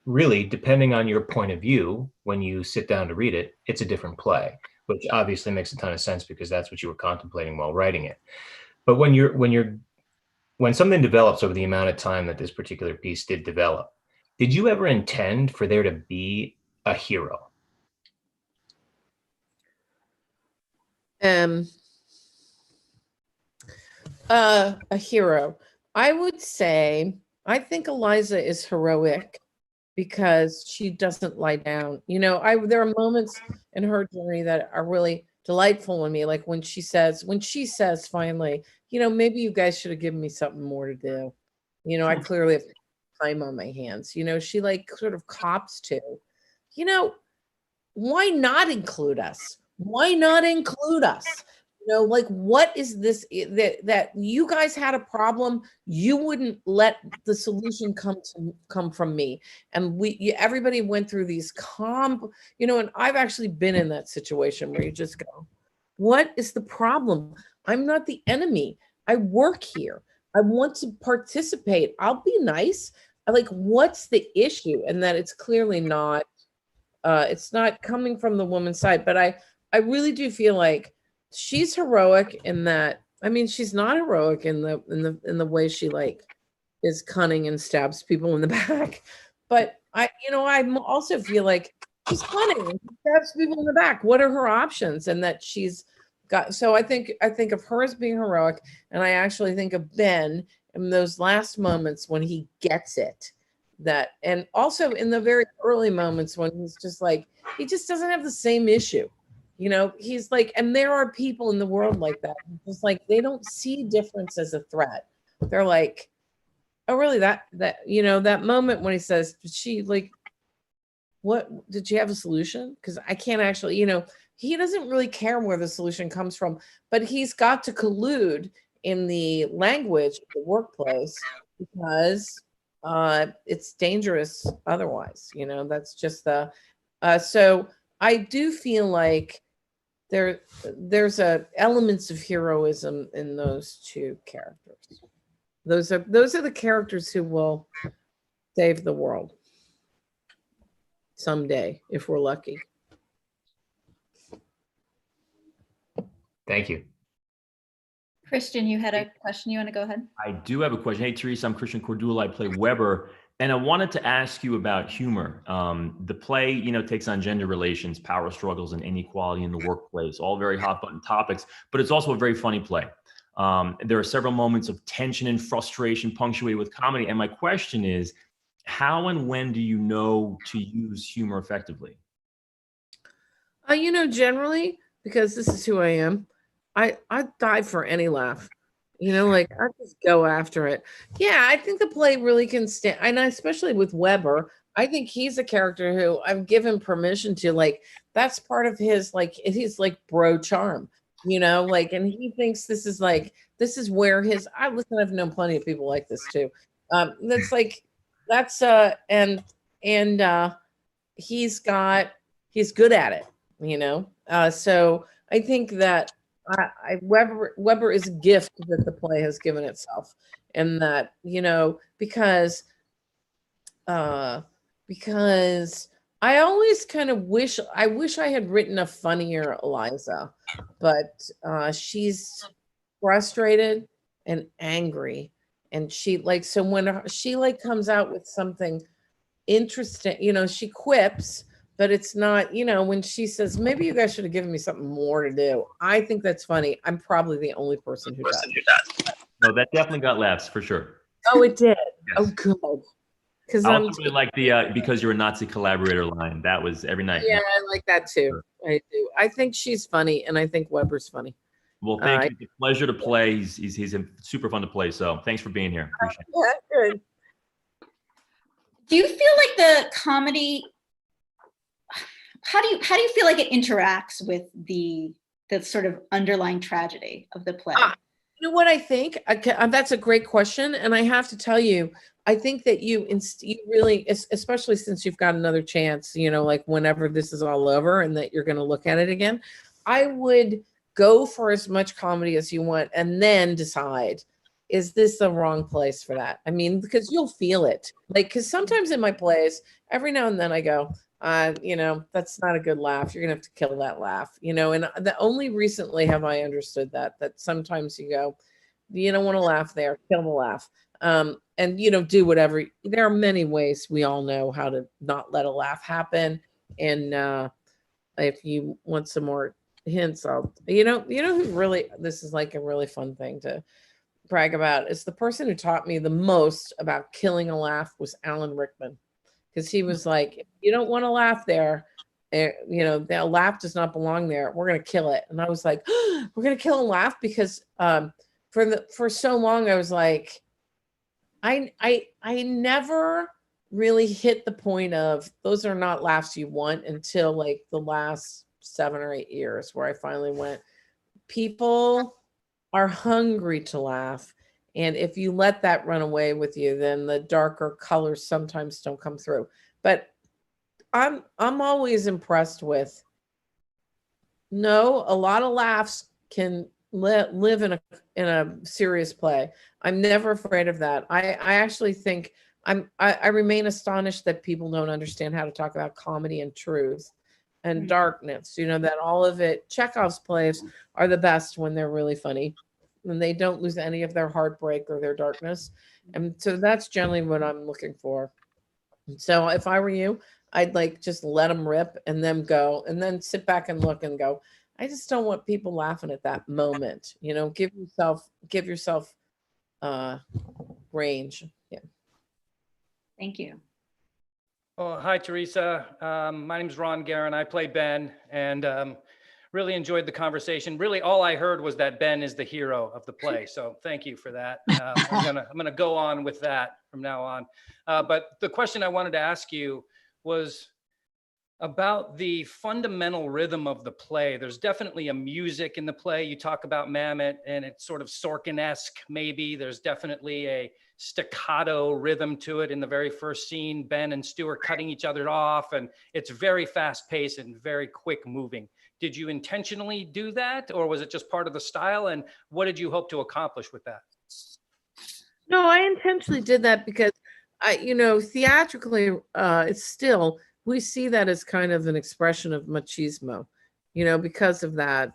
really, depending on your point of view, when you sit down to read it, it's a different play. which obviously makes a ton of sense because that's what you were contemplating while writing it. But when something develops over the amount of time that this particular piece did develop, did you ever intend for there to be a hero? A hero. I would say, I think Eliza is heroic because she doesn't lie down. You know, there are moments in her journey that are really delightful in me, like when she says finally, you know, maybe you guys should have given me something more to do. You know, I clearly have time on my hands. You know, she like sort of cops to, you know, why not include us? Why not include us? You know, like what is this that you guys had a problem? You wouldn't let the solution come from me. And everybody went through these you know, and I've actually been in that situation where you just go, what is the problem? I'm not the enemy. I work here. I want to participate. I'll be nice. Like, what's the issue? And that it's clearly not it's not coming from the woman's side, but I really do feel like she's heroic in that. I mean, she's not heroic in the way she like is cunning and stabs people in the back. But I also feel like she's cunning and she stabs people in the back. What are her options? And that she's got. So I think of her as being heroic, and I actually think of Ben in those last moments when he gets it. That, and also in the very early moments when he's just like, he just doesn't have the same issue. You know, he's like, and there are people in the world like that. Just like, they don't see difference as a threat. They're like, oh, really? That, you know, that moment when he says, did she like, what, did she have a solution? Because I can't actually, you know, he doesn't really care where the solution comes from, but he's got to collude in the language of the workplace because it's dangerous otherwise. You know, that's just the, so I do feel like there's elements of heroism in those two characters. Those are the characters who will save the world someday if we're lucky. Thank you. Christian, you had a question. You want to go ahead? I do have a question. Hey, Theresa, I'm Christian Cordula. I play Weber. And I wanted to ask you about humor. The play, you know, takes on gender relations, power struggles, and inequality in the workplace, all very hot button topics, but it's also a very funny play. There are several moments of tension and frustration punctuated with comedy. And my question is, how and when do you know to use humor effectively? You know, generally, because this is who I am, I die for any laugh. You know, like I just go after it. Yeah, I think the play really can stand, and especially with Weber, I think he's a character who I've given permission to, like, that's part of his, like, he's like bro charm, you know, like, and he thinks this is where his, I've known plenty of people like this too. That's like, that's, and he's good at it, you know? So I think that Weber is a gift that the play has given itself, and that, you know, because I always kind of wish I had written a funnier Eliza, but she's frustrated and angry, and she like, so when she like comes out with something interesting, you know, she quips. But it's not, you know, when she says, maybe you guys should have given me something more to do. I think that's funny. I'm probably the only person who does. No, that definitely got laughs for sure. Oh, it did. Yes. Oh, good. Because I also really like the because you're a Nazi collaborator line. That was every night. Yeah, I like that too. I do. I think she's funny, and I think Weber's funny. Well, thank you. It's a pleasure to play. He's super fun to play. So thanks for being here. Appreciate it. Yeah, good. Do you feel like the comedy, how do you feel like it interacts with the sort of underlying tragedy of the play? You know what I think? That's a great question, and I have to tell you, I think that you really, especially since you've got another chance, you know, like whenever this is all over, and that you're going to look at it again, I would go for as much comedy as you want, and then decide, is this the wrong place for that? I mean, because you'll feel it. Like, because sometimes in my plays, every now and then I go, you know, that's not a good laugh. You're gonna have to kill that laugh, you know. And the only recently have I understood that sometimes you go, you don't want to laugh there, kill the laugh. And you know, do whatever. There are many ways we all know how to not let a laugh happen. And if you want some more hints, you know who really, this is like a really fun thing to brag about. Is the person who taught me the most about killing a laugh was Alan Rickman, because he was like, if you don't want to laugh there, you know, the laugh does not belong there. We're gonna kill it. And I was like, oh, we're gonna kill a laugh, because for so long I was like, I never really hit the point of those are not laughs you want until like the last 7 or 8 years, where I finally went, people are hungry to laugh. And if you let that run away with you, then the darker colors sometimes don't come through. But I'm always impressed with, no, a lot of laughs can live in a serious play. I'm never afraid of that. I actually think I remain astonished that people don't understand how to talk about comedy and truth and darkness. You know, that all of it, Chekhov's plays are the best when they're really funny, and they don't lose any of their heartbreak or their darkness. And so that's generally what I'm looking for. So if I were you, I'd like just let them rip and then go, and then sit back and look and go, I just don't want people laughing at that moment. You know, give yourself range. Yeah. Thank you. Oh, hi, Theresa. My name's Ron Guerin. I play Ben, and really enjoyed the conversation. Really, all I heard was that Ben is the hero of the play. So thank you for that. I'm gonna go on with that from now on. But the question I wanted to ask you was about the fundamental rhythm of the play. There's definitely a music in the play. You talk about Mamet, and it's sort of Sorkin-esque, maybe. There's definitely a staccato rhythm to it in the very first scene. Ben and Stu are cutting each other off, and it's very fast paced and very quick moving. Did you intentionally do that, or was it just part of the style? And what did you hope to accomplish with that? No, I intentionally did that because you know, theatrically, it's still, we see that as kind of an expression of machismo, you know, because of that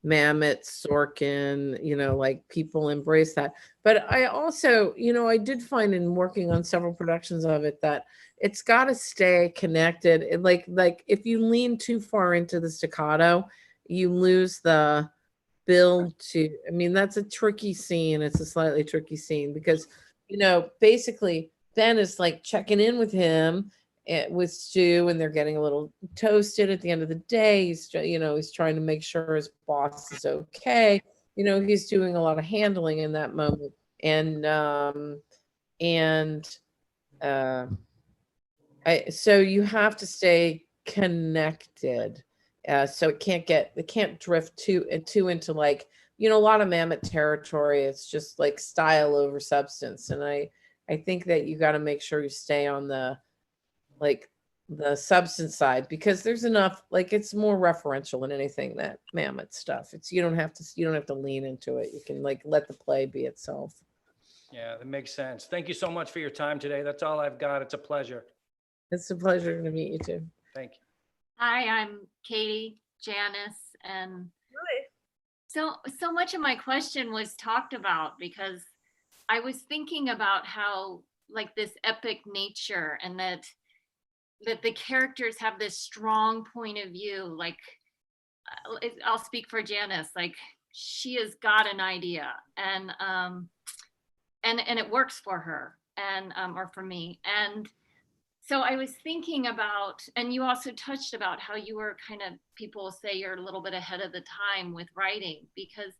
Mamet, Sorkin, you know, like people embrace that. But I also, you know, I did find in working on several productions of it that it's got to stay connected. Like if you lean too far into the staccato, you lose the build to, I mean, that's a tricky scene. It's a slightly tricky scene because, you know, basically Ben is like checking in with him, with Stu, and they're getting a little toasted at the end of the day. He's, you know, he's trying to make sure his boss is okay. You know, he's doing a lot of handling in that moment. So you have to stay connected. So it can't drift too into like, you know, a lot of Mamet territory. It's just like style over substance. And I think that you got to make sure you stay on the substance side, because there's enough, like it's more referential than anything, that Mamet stuff. It's, you don't have to lean into it. You can like let the play be itself. Yeah, that makes sense. Thank you so much for your time today. That's all I've got. It's a pleasure. It's a pleasure to meet you too. Thank you. Hi, I'm Katie Janice, and so much of my question was talked about because I was thinking about how like this epic nature, and that the characters have this strong point of view. Like I'll speak for Janice, like she has got an idea, and it works for her, and or for me. And so I was thinking about, and you also touched about how you were kind of, people say you're a little bit ahead of the time with writing, because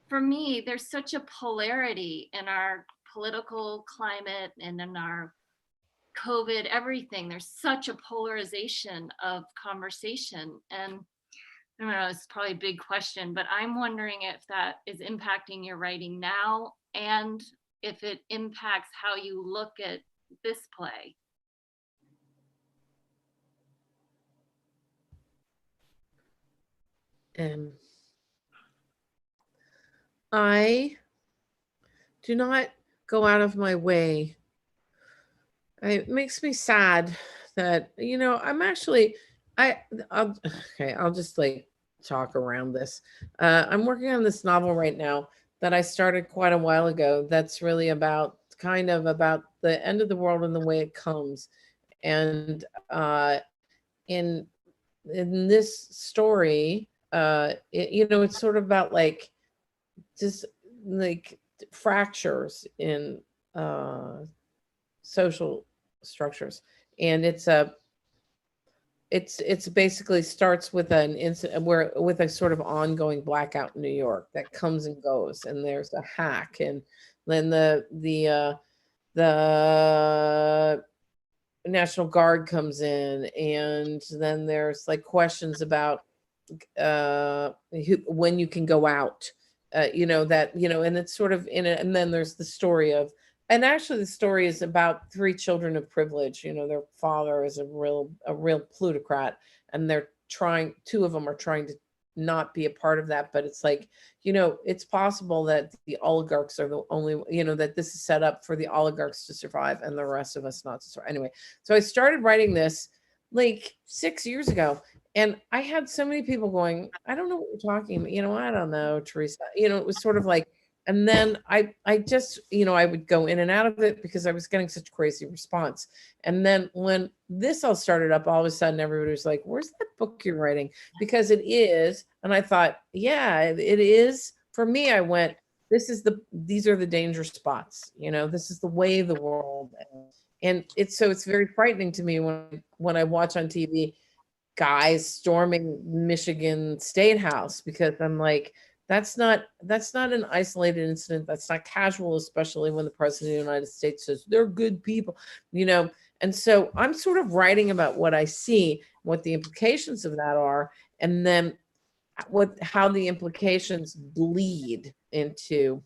for me, there's such a polarity in our political climate and in our COVID, everything. There's such a polarization of conversation. And I don't know, it's probably a big question, but I'm wondering if that is impacting your writing now, and if it impacts how you look at this play. I do not go out of my way. It makes me sad that, I'm actually, I'll just like talk around this. I'm working on this novel right now that I started quite a while ago. That's really about about the end of the world and the way it comes. And in this story, it's sort of about like just like fractures in social structures, and it's basically starts with an incident where with a sort of ongoing blackout in New York that comes and goes, and there's a hack, and then the National Guard comes in, and then there's like questions about when you can go out, and it's sort of in it. And then there's the story of, and actually the story is about three children of privilege. Their father is a real plutocrat, and two of them are trying to not be a part of that. But it's like, it's possible that the oligarchs are the only, that this is set up for the oligarchs to survive and the rest of us not to survive. Anyway, so I started writing this like 6 years ago, and I had so many people going, I don't know what you're talking about. I don't know, Theresa. It was sort of like, and then I just, I would go in and out of it because I was getting such crazy response. And then when this all started up, all of a sudden everybody was like, where's that book you're writing? Because it is. And I thought, yeah, it is. For me, I went, these are the danger spots. This is the way of the world. And it's very frightening to me when I watch on TV guys storming Michigan State House, because I'm like, that's not an isolated incident. That's not casual, especially when the president of the United States says they're good people, And so I'm sort of writing about what I see, what the implications of that are, and then how the implications bleed into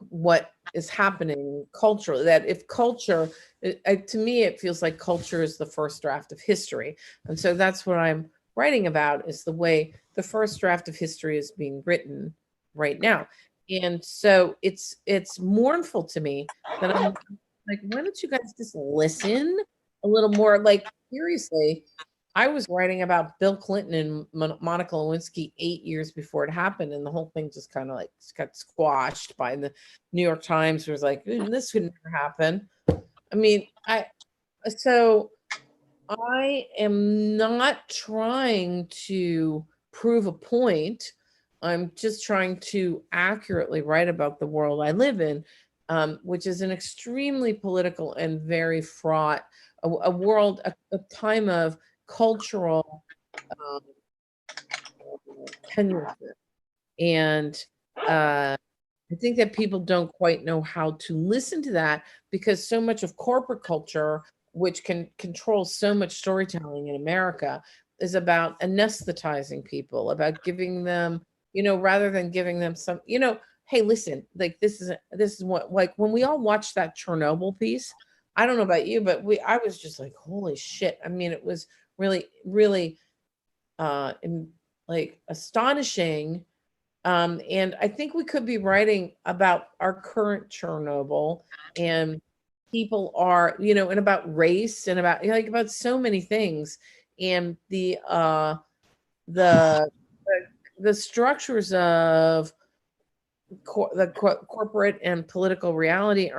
what is happening culturally. That if culture, to me, it feels like culture is the first draft of history. And so that's what I'm writing about, is the way the first draft of history is being written right now. And so it's mournful to me that I'm like, why don't you guys just listen a little more? Like, seriously, I was writing about Bill Clinton and Monica Lewinsky 8 years before it happened, and the whole thing just kind of like got squashed by the New York Times. It was like, this could never happen. I mean, so I am not trying to prove a point. I'm just trying to accurately write about the world I live in, which is an extremely political and very fraught, a world, a time of cultural tenuousness. And I think that people don't quite know how to listen to that, because so much of corporate culture, which can control so much storytelling in America, is about anesthetizing people, about giving them, rather than giving them some, hey, listen, like this is what, like when we all watched that Chernobyl piece, I don't know about you, but I was just like, holy shit. I mean, it was really, really like astonishing. And I think we could be writing about our current Chernobyl, and people are, and about race, and about about so many things. And the structures of corporate and political reality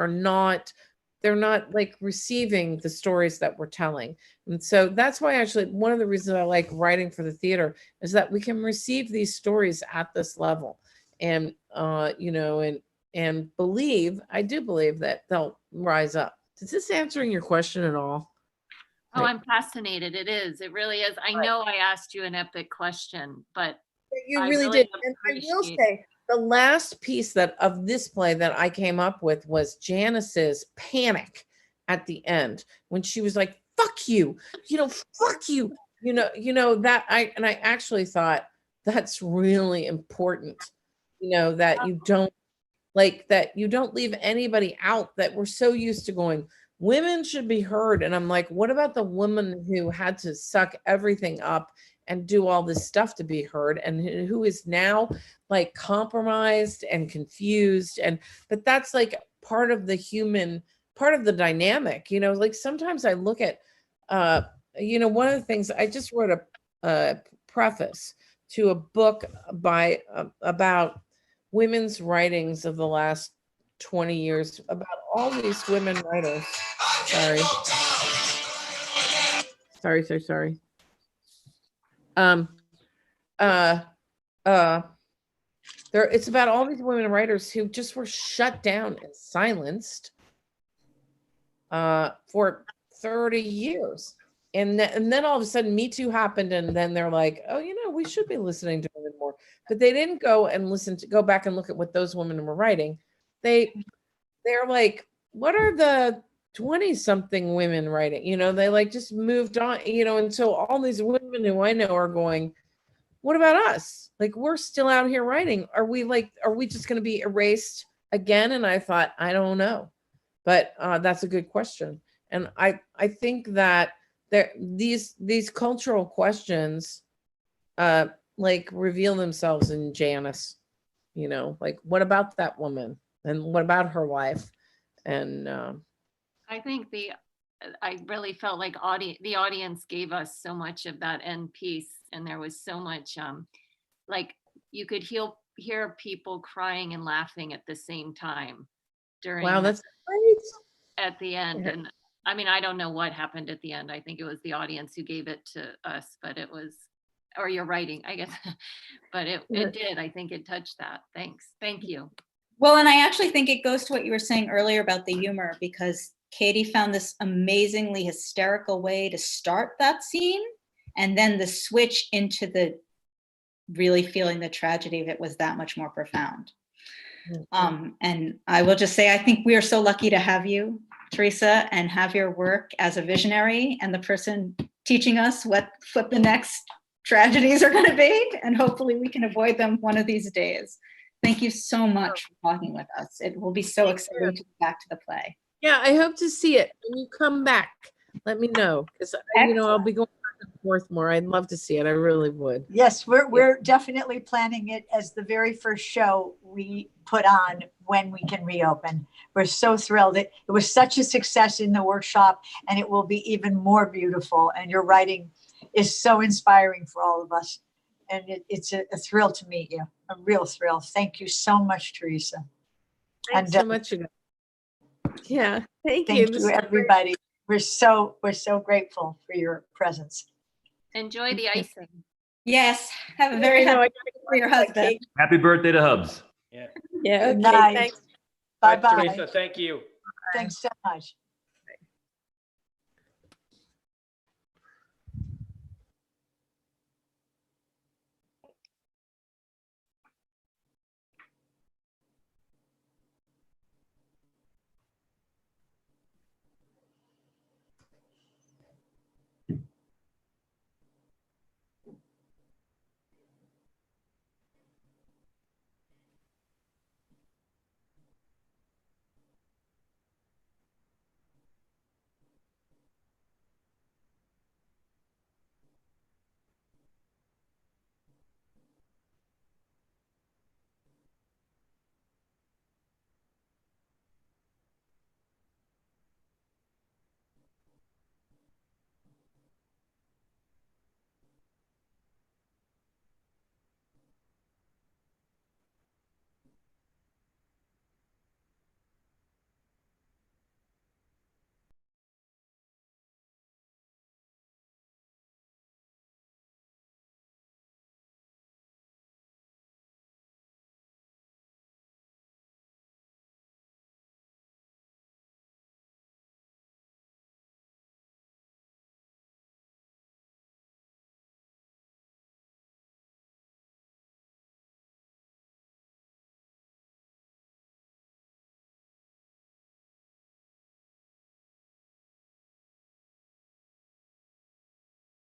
they're not like receiving the stories that we're telling. And so that's why actually one of the reasons I like writing for the theater is that we can receive these stories at this level. And and I do believe that they'll rise up. Is this answering your question at all? Oh, I'm fascinated. It is. It really is. I know I asked you an epic question, but you I really really did. And I will appreciate- say the last piece of this play that I came up with was Janice's panic at the end, when she was like, fuck you, fuck you, that I actually thought that's really important, that you don't leave anybody out, that we're so used to going, women should be heard. And I'm like, what about the woman who had to suck everything up and do all this stuff to be heard, and who is now like compromised and confused? But that's like part of the human part of the dynamic, you know, like sometimes I look at, you know, one of the things I just wrote a preface to a book by about women's writings of the last 20 years about all these women writers. Sorry. It's about all these women writers who just were shut down and silenced for 30 years. And then all of a sudden Me Too happened, and then they're like, oh, you know, we should be listening to women more. But they didn't go and go back and look at what those women were writing. They're like, what are the 20-something women writing? You know, they like just moved on, you know, and so all these women who I know are going, what about us? Like, we're still out here writing. Are we just going to be erased again? And I thought, I don't know, but that's a good question. And I think that these cultural questions like reveal themselves in Janice, you know, like what about that woman and what about her life? And I think I really felt like the audience gave us so much of that end piece, and there was so much like you could hear people crying and laughing at the same time during wow, that's great. At the end. Yeah. And I mean, I don't know what happened at the end. I think it was the audience who gave it to us, but it was, or your writing, I guess, but it did. I think it touched that. Thanks. Thank you. Well, and I actually think it goes to what you were saying earlier about the humor, because Katie found this amazingly hysterical way to start that scene. And then the switch into the really feeling the tragedy of it was that much more profound. And I will just say, I think we are so lucky to have you, Theresa, and have your work as a visionary and the person teaching us what the next tragedies are going to be. And hopefully we can avoid them one of these days. Thank you so much for talking with us. It will be so exciting to get back to the play. Yeah, I hope to see it. When you come back, let me know, because you know, I'll be going back and forth more. I'd love to see it. I really would. Yes, we're definitely planning it as the very first show we put on when we can reopen. We're so thrilled. It was such a success in the workshop, and it will be even more beautiful. And your writing is so inspiring for all of us. And it's a thrill to meet you, a real thrill. Thank you so much, Theresa. Thanks so much. Yeah, thank you. Thank you, everybody. We're so grateful for your presence. Enjoy the icing. Yes, have a very happy for your husband. Happy birthday to Hubs. Yeah. Good Okay. night. Thanks. Bye-bye. Theresa, thank you. Thanks so much.